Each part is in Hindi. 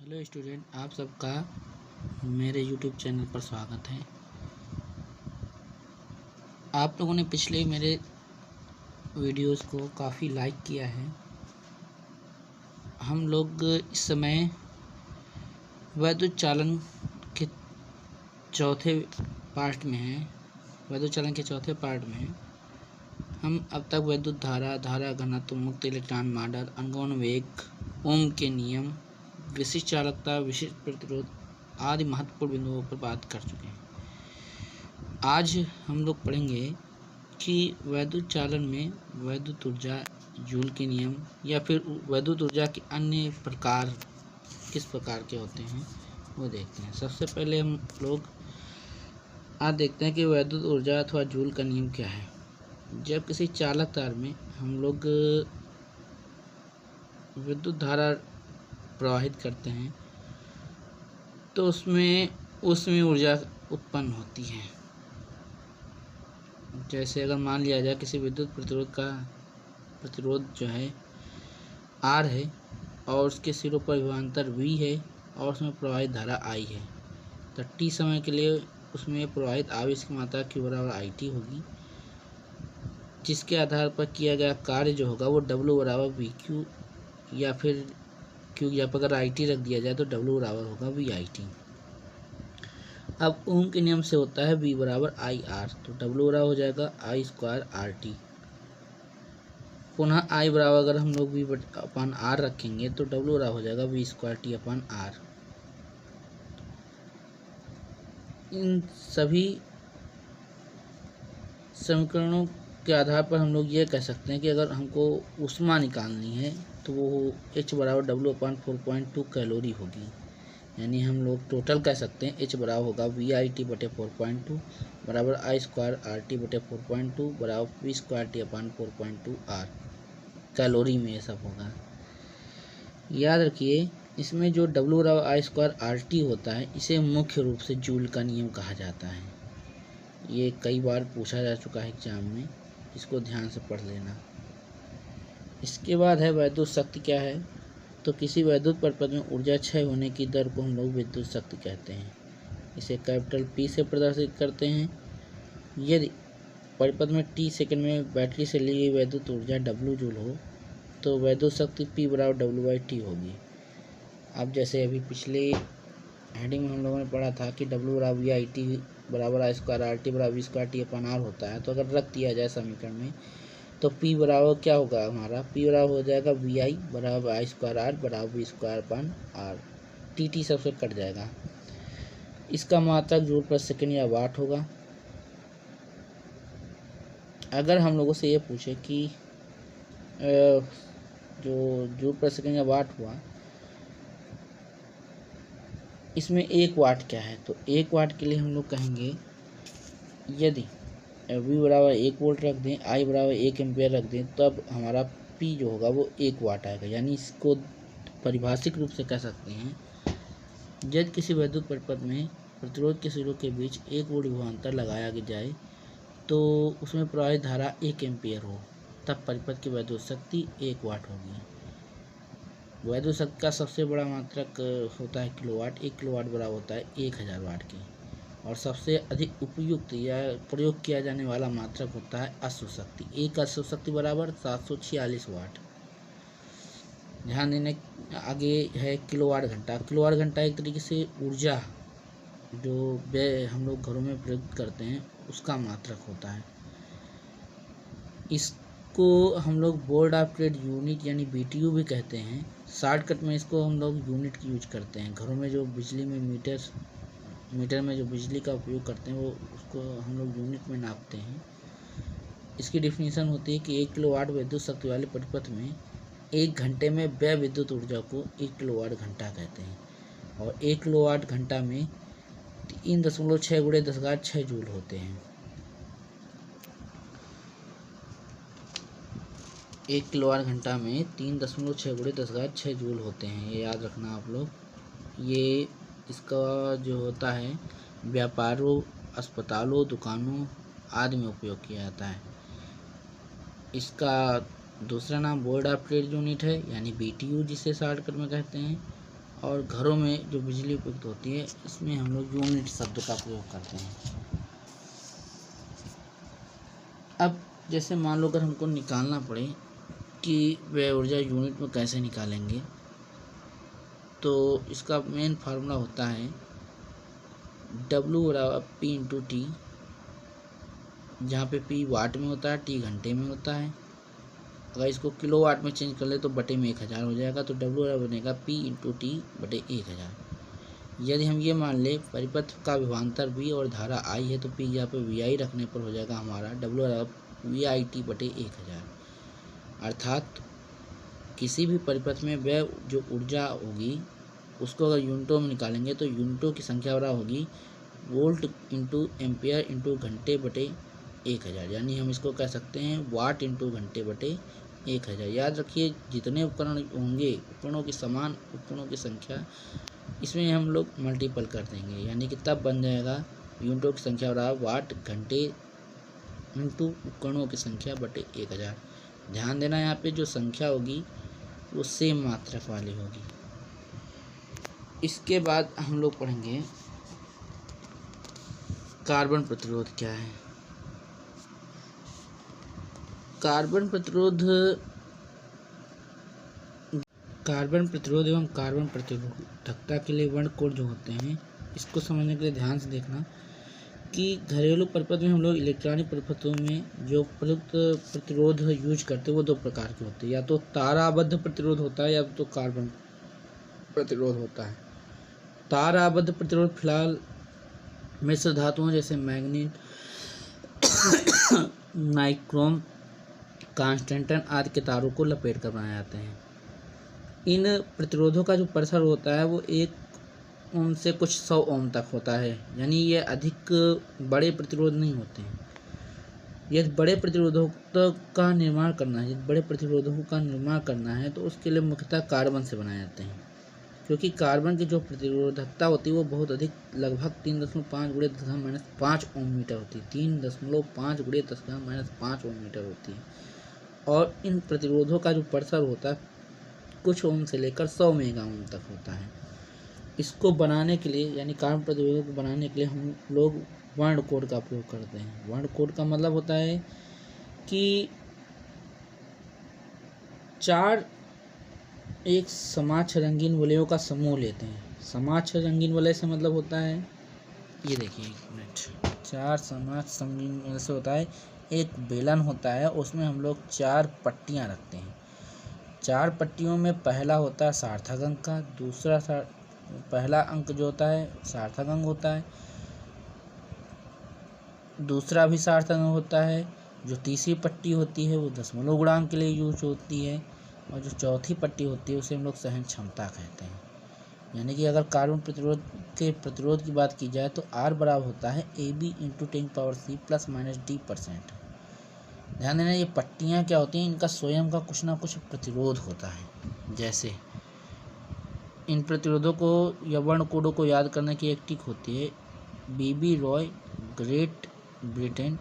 हेलो स्टूडेंट, आप सबका मेरे यूट्यूब चैनल पर स्वागत है। आप लोगों ने पिछले मेरे वीडियोस को काफ़ी लाइक किया है। हम लोग इस समय वैद्युत चालन के चौथे पार्ट में हैं। वैद्युत चालन के चौथे पार्ट में हम अब तक विद्युत धारा, धारा घनत्व, मुक्त इलेक्ट्रॉन मॉडल, अनुगमन वेग, ओम के नियम, विशिष्ट चालकता, विशिष्ट प्रतिरोध आदि महत्वपूर्ण बिंदुओं पर बात कर चुके हैं। आज हम लोग पढ़ेंगे कि वैद्युत चालन में वैद्युत ऊर्जा, जूल के नियम या फिर वैद्युत ऊर्जा के अन्य प्रकार किस प्रकार के होते हैं वो देखते हैं। सबसे पहले हम लोग आज देखते हैं कि वैद्युत ऊर्जा अथवा जूल का नियम क्या है। जब किसी चालक तार में हम लोग विद्युत धारा प्रवाहित करते हैं तो उसमें ऊर्जा उत्पन्न होती है। जैसे अगर मान लिया जाए किसी विद्युत प्रतिरोध जो है R है और उसके सिरों पर विभवांतर V है और उसमें प्रवाहित धारा I है, तो t समय के लिए उसमें प्रवाहित आवेश की मात्रा Q बराबर IT होगी, जिसके आधार पर किया गया कार्य जो होगा वो W बराबर VQ या फिर Q या पर अगर IT रख दिया जाए तो W बराबर होगा VIT। अब ओम के नियम से होता है V बराबर IR, तो W बराबर हो जाएगा I स्क्वायर RT। पुनः I बराबर अगर हम लोग V अपन R रखेंगे तो W बराबर हो जाएगा V स्क्वायर T अपन R। इन सभी समीकरणों के आधार पर हम लोग ये कह सकते हैं कि अगर हमको ऊष्मा निकालनी है तो वो H बराबर W अपन 4.2 कैलोरी होगी। यानी हम लोग टोटल कह सकते हैं H बराबर होगा VIT बटे 4.2 बराबर I स्क्वायर RT बटे 4.2 बराबर V स्क्वायर T अपन 4.2 R। कैलोरी में ये सब होगा। याद रखिए, इसमें जो W बराबर I स्क्वायर RT होता है इसे मुख्य रूप से जूल का नियम कहा जाता है। ये कई बार पूछा जा चुका है एग्जाम में, इसको ध्यान से पढ़ लेना। इसके बाद है वैद्युत शक्ति क्या है। तो किसी वैद्युत परिपथ में ऊर्जा क्षय होने की दर को हम लोग विद्युत शक्ति कहते हैं। इसे कैपिटल P से प्रदर्शित करते हैं। यदि परिपथ में t सेकंड में बैटरी से ली गई वैद्युत ऊर्जा W जूल हो तो वैद्युत शक्ति P बराबर W/T होगी। अब जैसे अभी पिछले हेडिंग में हम लोगों ने पढ़ा था कि W बराबर VIT बराबर I स्क्वायर RT बराबर V स्क्वायर T अपन R होता है, तो अगर रख दिया जाए समीकरण में तो P बराबर क्या होगा हमारा, P बराबर हो जाएगा VI बराबर I स्क्वायर R बराबर V square upon R। TT सबसे कट जाएगा। इसका मात्रक जूल पर सेकंड या वाट होगा। अगर हम लोगों से ये पूछे कि जो जूल पर सेकंड या वाट हुआ इसमें 1 वाट क्या है, तो 1 वाट के लिए हम लोग कहेंगे यदि V बराबर 1 वोल्ट रख दें, I बराबर 1 एम्पियर रख दें, तब हमारा P जो होगा वो 1 वाट आएगा। यानी इसको परिभाषिक रूप से कह सकते हैं, यदि किसी वैद्युत परिपथ में प्रतिरोध के सिरों के बीच 1 वोल्ट विभवांतर लगाया जाए तो उसमें प्रवाहित धारा 1 एम्पियर हो, तब परिपथ की वैद्युत शक्ति 1 वाट होगी। वैद्युत शक्ति का सबसे बड़ा मात्रक होता है किलोवाट। 1 किलोवाट बराबर होता है 1000 वाट की। और सबसे अधिक उपयुक्त या प्रयोग किया जाने वाला मात्रक होता है अश्व शक्ति। एक अश्व शक्ति बराबर 746 वाट। ध्यान देने आगे है किलोवाट घंटा। किलोवाट घंटा एक तरीके से ऊर्जा जो हम लोग घरों में प्रयोग करते हैं उसका मात्रक होता है। इसको हम लोग बोर्ड ऑफ ट्रेड यूनिट यानी BTU भी कहते हैं। शॉर्टकट में इसको हम लोग यूनिट की यूज करते हैं। घरों में जो बिजली में मीटर में जो बिजली का उपयोग करते हैं वो उसको हम लोग यूनिट में नापते हैं। इसकी डिफिनीशन होती है कि 1 किलोवाट विद्युत शक्ति वाले परिपथ में 1 घंटे में व्यय विद्युत ऊर्जा को 1 किलोवाट घंटा कहते हैं। और 1 किलोवाट घंटा में 3.6 गुणे 10⁻6 जूल होते हैं। 1 किलोवाट घंटा में 3.6 गुणे 10⁻6 जूल होते हैं। ये याद रखना आप लोग। ये इसका जो होता है व्यापारों, अस्पतालों, दुकानों आदि में उपयोग किया जाता है। इसका दूसरा नाम बोर्ड ऑफ ट्रेड यूनिट है यानी BTU जिसे शॉर्टकट में कहते हैं। और घरों में जो बिजली उपयुक्त होती है इसमें हम लोग यूनिट शब्द का प्रयोग करते हैं। अब जैसे मान लो अगर हमको निकालना पड़े कि व्यय ऊर्जा यूनिट में कैसे निकालेंगे, तो इसका मेन फार्मूला होता है W बराबर P इंटू टी, जहाँ पे P वाट में होता है, T घंटे में होता है। अगर इसको किलोवाट में चेंज कर ले तो बटे में 1000 हो जाएगा, तो W बराबर बनेगा P इंटू टी बटे 1000। यदि हम ये मान ले परिपथ का विभवांतर V और धारा I है, तो P यहाँ पे VI रखने पर हो जाएगा हमारा W बराबर VIT बटे 1000। अर्थात किसी भी परिपथ में वह जो ऊर्जा होगी उसको अगर यूनिटों में निकालेंगे तो यूनिटों की संख्या बराबर होगी वोल्ट इंटू एम्पियर इंटू घंटे बटे 1000। यानी हम इसको कह सकते हैं वाट इंटू घंटे बटे 1000। याद रखिए जितने उपकरण होंगे उपकरणों की समान उपकरणों की संख्या इसमें हम लोग मल्टीपल कर देंगे, यानी कि तब बन जाएगा यूनिटों की संख्या बराबर वाट घंटे इंटू उपकरणों की संख्या बटे 1000। ध्यान देना यहाँ पे जो संख्या होगी वो सेम मात्रक वाली होगी। इसके बाद हम लोग पढ़ेंगे कार्बन प्रतिरोध क्या है। कार्बन प्रतिरोध एवं कार्बन प्रतिरोधकता के लिए वर्ण कोड जो होते हैं इसको समझने के लिए ध्यान से देखना कि घरेलू परिपथ में हम लोग इलेक्ट्रॉनिक परिपथों में जो प्रयुक्त प्रतिरोध यूज करते हैं वो दो प्रकार के होते हैं, या तो ताराबद्ध प्रतिरोध होता है या तो कार्बन प्रतिरोध होता है। ताराबद्ध प्रतिरोध फिलहाल मिश्र धातुओं जैसे मैग्नीज, नाइक्रोम, कांस्टेंटन आदि के तारों को लपेट कर बनाए जाते हैं। इन प्रतिरोधों का जो परिसर होता है वो 1 ओम से कुछ 100 ओम तक होता है, यानी ये अधिक बड़े प्रतिरोध नहीं होते हैं। यदि बड़े प्रतिरोधों का निर्माण करना है तो उसके लिए मुख्यतः कार्बन से बनाए जाते हैं, क्योंकि कार्बन की जो प्रतिरोधकता होती है वो बहुत अधिक लगभग 3.5 × 10⁻5 ओम मीटर होती है। 3.5 × 10⁻5 ओम मीटर होती है। और इन प्रतिरोधों का जो परिसर होता है कुछ ओम से लेकर 100 मेगा ओम तक होता है। इसको बनाने के लिए यानी कार्बन प्रतिरोधों को बनाने के लिए हम लोग वर्ण कोड का प्रयोग करते हैं। वर्ण कोड का मतलब होता है कि 4 एक समाक्ष रंगीन वलयों का समूह लेते हैं। समाक्ष रंगीन वलय से मतलब होता है, ये देखिए 1 मिनट, 4 समाक्ष रंगीन वलय से होता है एक बेलन होता है, उसमें हम लोग 4 पट्टियां रखते हैं। 4 पट्टियों में पहला होता है सार्थक अंक का, दूसरा पहला अंक जो होता है सार्थक अंक होता है, दूसरा भी सार्थक अंक होता है। जो तीसरी पट्टी होती है वो दशमलव गुणांक के लिए यूज होती है, और जो चौथी पट्टी होती है उसे हम लोग सहन क्षमता कहते हैं। यानी कि अगर कार्बन प्रतिरोध की बात की जाए तो R बराबर होता है AB × 10⁻C ± d%। ध्यान देना ये पट्टियाँ क्या होती हैं, इनका स्वयं का कुछ ना कुछ प्रतिरोध होता है। जैसे इन प्रतिरोधों को या वर्ण कोडों को याद करने की एक ट्रिक होती है, BB Roy, great Britain,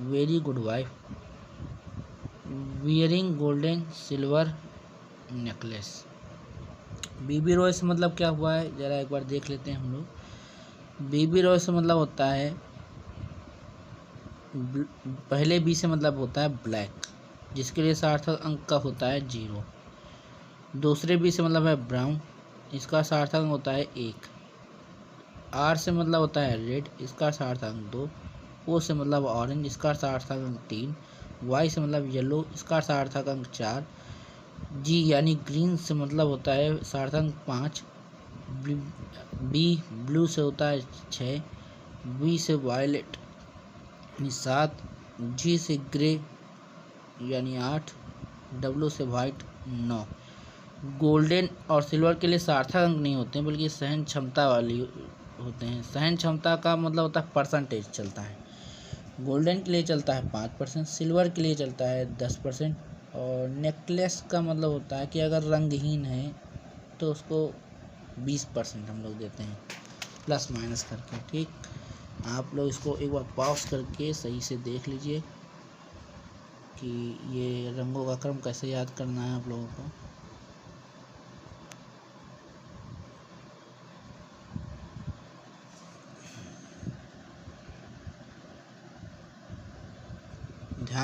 very good wife, wearing golden silver necklace. BB Roy से मतलब क्या हुआ है ज़रा एक बार देख लेते हैं हम लोग। BB रॉय से मतलब होता है, पहले B से मतलब होता है ब्लैक, जिसके लिए सार्थक अंक का होता है 0। दूसरे B से मतलब है ब्राउन, इसका सार्थक अंक होता है 1। R से मतलब होता है रेड, इसका सार्थक अंक 2। O से मतलब ऑरेंज, इसका सार्थक अंक 3। Y से मतलब येलो, इसका सार्थक अंक 4। G यानी ग्रीन से मतलब होता है सार्थक अंक 5। B ब्लू से होता है 6। B से वायलेट यानी 7। G से ग्रे यानी 8। W से वाइट 9। गोल्डन और सिल्वर के लिए सार्थक अंक नहीं होते हैं बल्कि सहन क्षमता वाली होते हैं। सहन क्षमता का मतलब होता है परसेंटेज चलता है। गोल्डन के लिए चलता है 5%, सिल्वर के लिए चलता है 10%, और नेकलेस का मतलब होता है कि अगर रंगहीन है तो उसको 20% हम लोग देते हैं प्लस माइनस करके। ठीक, आप लोग इसको एक बार पॉज करके सही से देख लीजिए कि ये रंगों का क्रम कैसे याद करना है आप लोगों को।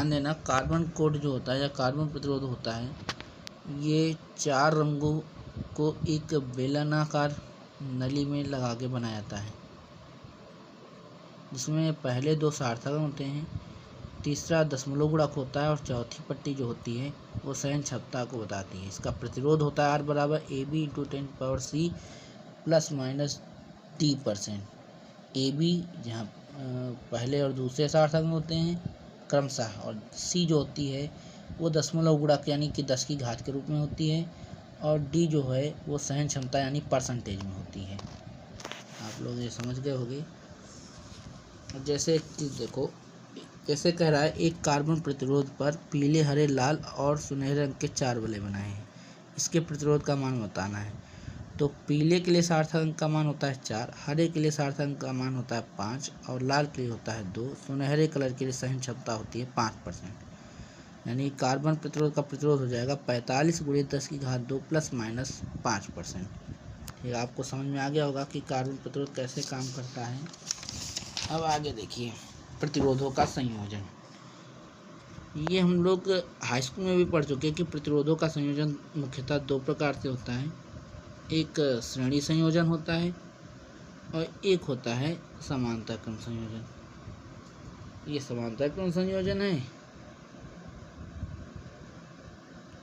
ध्यान देना, कार्बन कोड जो होता है या कार्बन प्रतिरोध होता है, ये 4 रंगों को एक बेलनाकार नली में लगा के बनाया जाता है, जिसमें पहले 2 सार्थक होते हैं, तीसरा दशमलव गुणक होता है और चौथी पट्टी जो होती है वो सहन क्षमता को बताती है। इसका प्रतिरोध होता है R बराबर AB × 10⁻C ± D%। AB जहाँ पहले और दूसरे सार्थक में होते हैं क्रमशः, और C जो होती है वो दशमलव गुणक यानी कि 10 की घात के रूप में होती है, और D जो है वो सहन क्षमता यानी परसेंटेज में होती है। आप लोग ये समझ गए होंगे। जैसे एक चीज़ देखो, कैसे कह रहा है, एक कार्बन प्रतिरोध पर पीले, हरे, लाल और सुनहरे रंग के 4 वलय बनाए हैं, इसके प्रतिरोध का मान बताना है। तो पीले के लिए सार्थक अंक का मान होता है 4, हरे के लिए सार्थक अंक का मान होता है 5 और लाल के लिए होता है 2। सुनहरे कलर के लिए सहन क्षमता होती है 5%। यानी कार्बन प्रतिरोध का प्रतिरोध हो जाएगा 45 × 10⁻² ± 5%। ये आपको समझ में आ गया होगा कि कार्बन प्रतिरोध कैसे काम करता है। अब आगे देखिए प्रतिरोधों का संयोजन। ये हम लोग हाई स्कूल में भी पढ़ चुके हैं कि प्रतिरोधों का संयोजन मुख्यतः 2 प्रकार से होता है। एक श्रेणी संयोजन होता है और एक होता है समांतर क्रम संयोजन। ये समांतर क्रम संयोजन है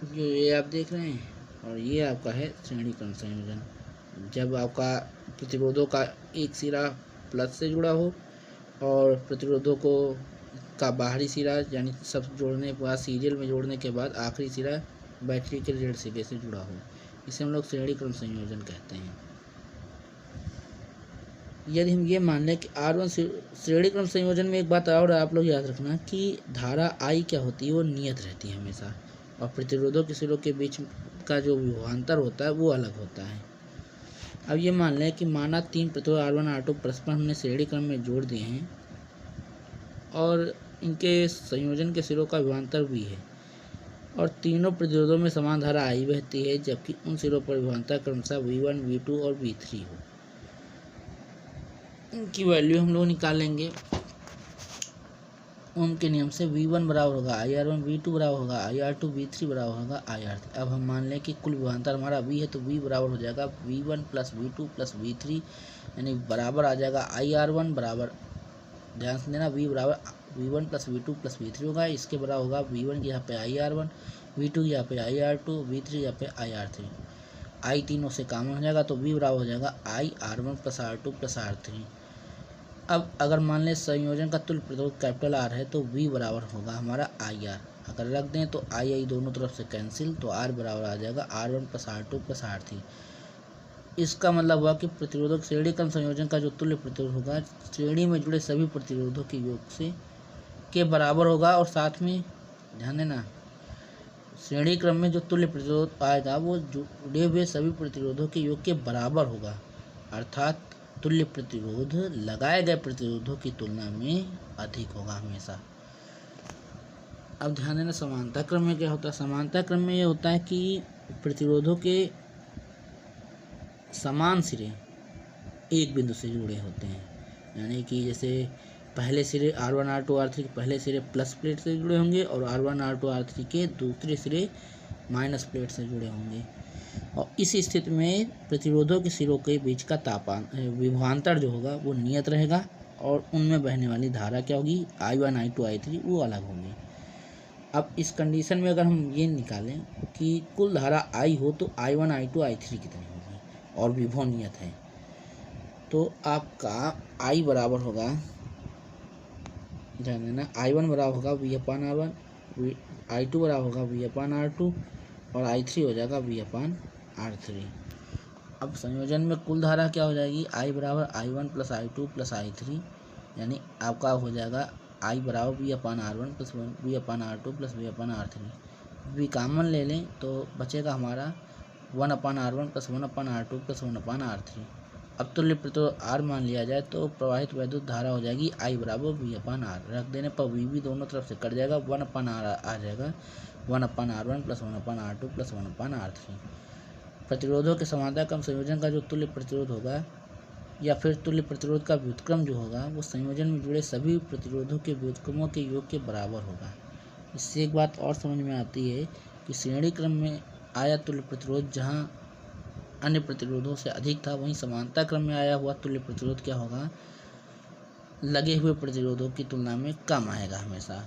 जो ये आप देख रहे हैं, और ये आपका है श्रेणी क्रम संयोजन। जब आपका प्रतिरोधों का एक सिरा प्लस से जुड़ा हो और प्रतिरोधों को का बाहरी सिरा यानी सब जोड़ने के बाद, सीरियल में जोड़ने के बाद आखिरी सिरा बैटरी के ऋण सिरे से जुड़ा हो, इसे हम लोग श्रेणी क्रम संयोजन कहते हैं। यदि हम ये मान लें कि R1 श्रेणी क्रम संयोजन में एक बात और आप लोग याद रखना कि धारा I क्या होती है वो नियत रहती है हमेशा, और प्रतिरोधों के सिरों के बीच का जो विभवांतर होता है वो अलग होता है। अब ये मान लें कि माना 3 प्रतिरोध R1 R2 परस्पर हमने श्रेणी क्रम में जोड़ दिए हैं और इनके संयोजन के सिरों का विभवांतर V है, और तीनों प्रतिरोधों में समान धारा I बहती है, जबकि उन सिरों पर विभवांतर क्रमशः V1, V2 और V3 हो। इनकी वैल्यू हम लोग निकालेंगे ओम के नियम से। V1 बराबर होगा IR1, V2 बराबर होगा IR2, V3 बराबर होगा IR3। अब हम मान लें कि कुल विभवांतर हमारा V है, तो V बराबर हो जाएगा V1 + V2 + V3, यानी बराबर आ जाएगा IR1 बराबर, ध्यान से देना, V बराबर V1 + V2 + V3 होगा। इसके बराबर होगा V1 की यहाँ पे IR1, V2 यहाँ पे IR2, V3 यहाँ पे IR3। I तीनों से कॉमन हो जाएगा तो V बराबर हो जाएगा IR1 + R2 + R3। अब अगर मान लें संयोजन का तुल्य प्रतिरोध कैपिटल R है तो V बराबर होगा हमारा IR। अगर रख दें तो I दोनों तरफ से कैंसिल, तो R बराबर आ जाएगा R1 + R2 + R3। इसका मतलब हुआ कि प्रतिरोधक श्रेणी क्रम संयोजन का जो तुल्य प्रतिरोध होगा श्रेणी में जुड़े सभी प्रतिरोधों के योग से के बराबर होगा, और साथ में ध्यान देना श्रेणी क्रम में जो तुल्य प्रतिरोध आएगा वो जुड़े हुए सभी प्रतिरोधों के योग के बराबर होगा, अर्थात तुल्य प्रतिरोध लगाए गए प्रतिरोधों की तुलना में अधिक होगा हमेशा। अब ध्यान देना समांतर क्रम में क्या होता है। समांतर क्रम में ये होता है कि प्रतिरोधों के समान सिरे एक बिंदु से जुड़े होते हैं, यानी कि जैसे पहले सिरे R1 R2 R3 के पहले सिरे प्लस प्लेट से जुड़े होंगे और R1 R2 R3 के दूसरे सिरे माइनस प्लेट से जुड़े होंगे, और इस स्थिति में प्रतिरोधों के सिरों के बीच का तापमान विभवांतर जो होगा वो नियत रहेगा, और उनमें बहने वाली धारा क्या होगी I1 I2 I3 वो अलग होंगी। अब इस कंडीशन में अगर हम ये निकालें कि कुल धारा I हो तो I1 I2 I3 कितनी होगी और विभव नियत है, तो आपका I बराबर होगा, ध्यान देना, I1 बराबर होगा V/R1, I2 बराबर होगा V/R2 और I3 हो जाएगा V/R3। अब संयोजन में कुल धारा क्या हो जाएगी, I बराबर I1 + I2 + I3, यानी आपका हो जाएगा I बराबर V/R1 + V/R2 + V/R3। V common ले लें तो बचेगा हमारा 1/R1 + 1/R2 + 1/R3। अब तुल्य प्रतिरोध R मान लिया जाए तो प्रवाहित वैद्युत धारा हो जाएगी I बराबर V/R। रख देने पर V भी दोनों तरफ से कट जाएगा, 1/R आ जाएगा, 1/R1 + 1/R2 + 1/R3। प्रतिरोधों के समांतर क्रम संयोजन का जो तुल्य प्रतिरोध होगा या फिर तुल्य प्रतिरोध का व्युत्क्रम जो होगा वो संयोजन में जुड़े सभी प्रतिरोधों के व्युत्क्रमों के योग के बराबर होगा। इससे एक बात और समझ में आती है कि श्रेणी क्रम में आया तुल्य प्रतिरोध जहाँ अन्य प्रतिरोधों से अधिक था, वहीं समानता क्रम में आया हुआ तुल्य प्रतिरोध क्या होगा, लगे हुए प्रतिरोधों की तुलना में कम आएगा हमेशा।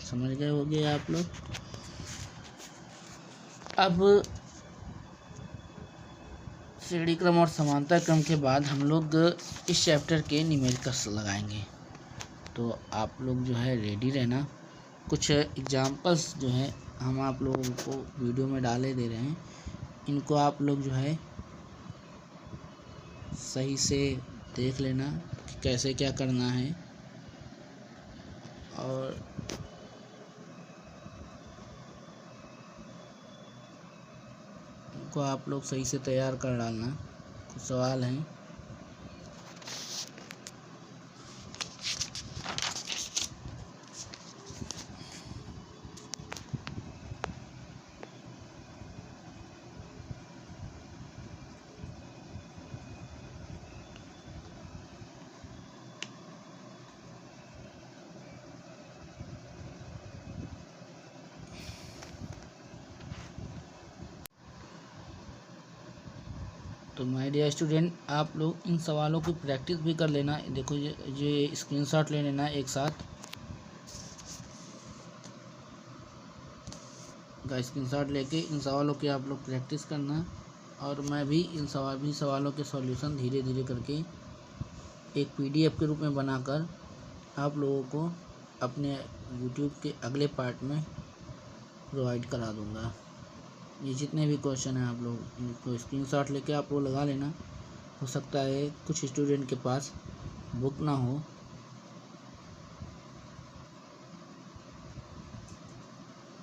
समझ गए होंगे आप लोग। अब श्रेणी क्रम और समानता क्रम के बाद हम लोग इस चैप्टर के न्यूमेरिकल्स लगाएंगे। तो आप लोग जो है रेडी रहना। कुछ एग्जाम्पल्स जो है हम आप लोगों को वीडियो में डाले दे रहे हैं, इनको आप लोग जो है सही से देख लेना कि कैसे क्या करना है, और इनको आप लोग सही से तैयार कर डालना। कुछ सवाल हैं। तो माय डियर स्टूडेंट, आप लोग इन सवालों की प्रैक्टिस भी कर लेना। देखो ये स्क्रीनशॉट ले लेना एक साथ का स्क्रीनशॉट लेके इन सवालों की आप लोग प्रैक्टिस करना, और मैं भी इन सवालों के सॉल्यूशन धीरे धीरे करके एक PDF के रूप में बनाकर आप लोगों को अपने YouTube के अगले पार्ट में प्रोवाइड करा दूँगा। ये जितने भी क्वेश्चन हैं आप लोग इनको स्क्रीनशॉट लेके आप लोग लगा लेना। हो सकता है कुछ स्टूडेंट के पास बुक ना हो,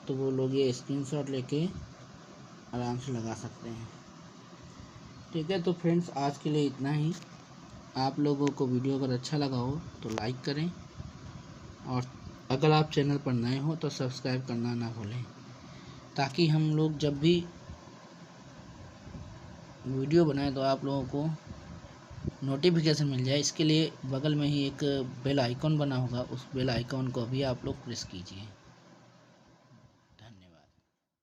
तो वो लोग ये स्क्रीनशॉट लेके आराम से लगा सकते हैं। ठीक है, तो फ्रेंड्स आज के लिए इतना ही। आप लोगों को वीडियो अगर अच्छा लगा हो तो लाइक करें, और अगर आप चैनल पर नए हो तो सब्सक्राइब करना ना भूलें, ताकि हम लोग जब भी वीडियो बनाएं तो आप लोगों को नोटिफिकेशन मिल जाए। इसके लिए बगल में ही एक बेल आइकॉन बना होगा, उस बेल आइकॉन को भी आप लोग प्रेस कीजिए।